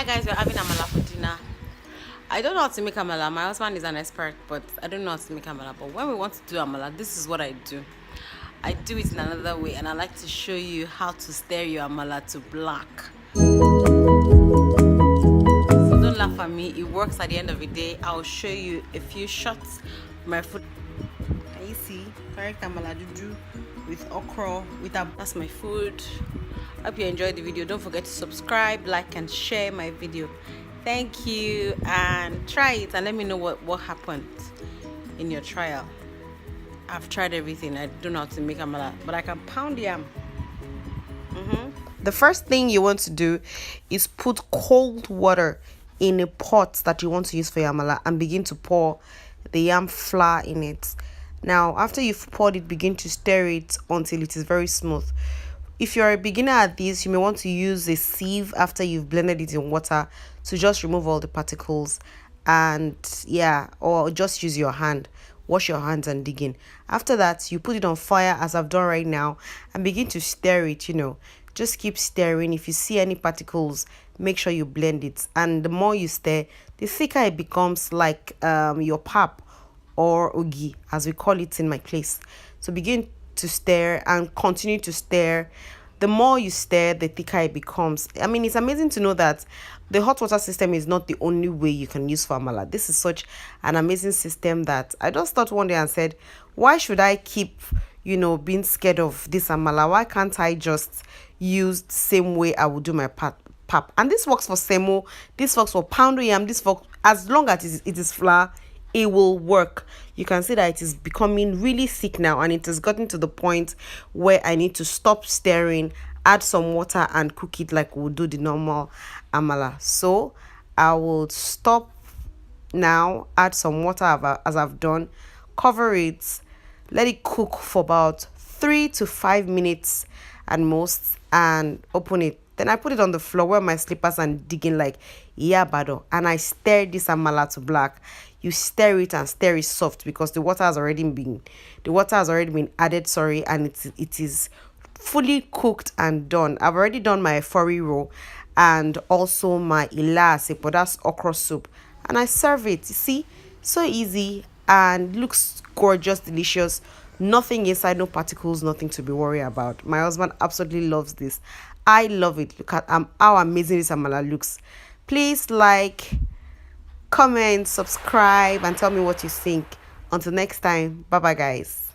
Guys, we're having amala for dinner. I don't know how to make amala. My husband is an expert, but I don't know how to make amala. But when we want to do amala, this is what I do. I do it in another way, and I like to show you how to stir your amala to black. So don't laugh at me. It works at the end of the day. I'll show you a few shots of my food. Can you see? Correct amala juju with okra. That's my food. Hope you enjoyed the video. Don't forget to subscribe, like, and share my video. Thank you, and try it and let me know what happened in your trial. I've tried everything. I don't know how to make amala, but I can pound yam. The first thing you want to do is put cold water in a pot that you want to use for your amala and begin to pour the yam flour in it. Now, after you've poured it, begin to stir it until it is very smooth. If you're a beginner at this, you may want to use a sieve after you've blended it in water to just remove all the particles, and or just use your hand. Wash your hands and dig in. After that, you put it on fire as I've done right now and begin to stir it, Just keep stirring. If you see any particles, make sure you blend it. And the more you stir, the thicker it becomes, like your pap or ogi, as we call it in my place. So begin to stir and continue to stir. The more you stir, the thicker it becomes. I mean, it's amazing to know that the hot water system is not the only way you can use for amala. This is such an amazing system that I just thought one day and said, why should I keep being scared of this amala? Why can't I just use the same way I would do my pap? And this works for semo, this works for pound yam, this works as long as it is flour. It will work. You can see that it is becoming really thick now, and it has gotten to the point where I need to stop stirring, add some water, and cook it like we'll do the normal amala. So I will stop now, add some water as I've done, cover it, let it cook for about 3 to 5 minutes at most, and open it. Then I put it on the floor, wear my slippers, and dig in like yabado. And I stir this amala to black. You stir it and stir it soft because the water has already been added, and it is fully cooked and done. I've already done my furry roll and also my ila but that's okra soup. And I serve it. You see, so easy and looks gorgeous, delicious. Nothing inside, no particles, nothing to be worried about. My husband absolutely loves this. I love it. Look at how amazing this amala looks. Please like, comment, subscribe, and tell me what you think. Until next time, bye bye guys.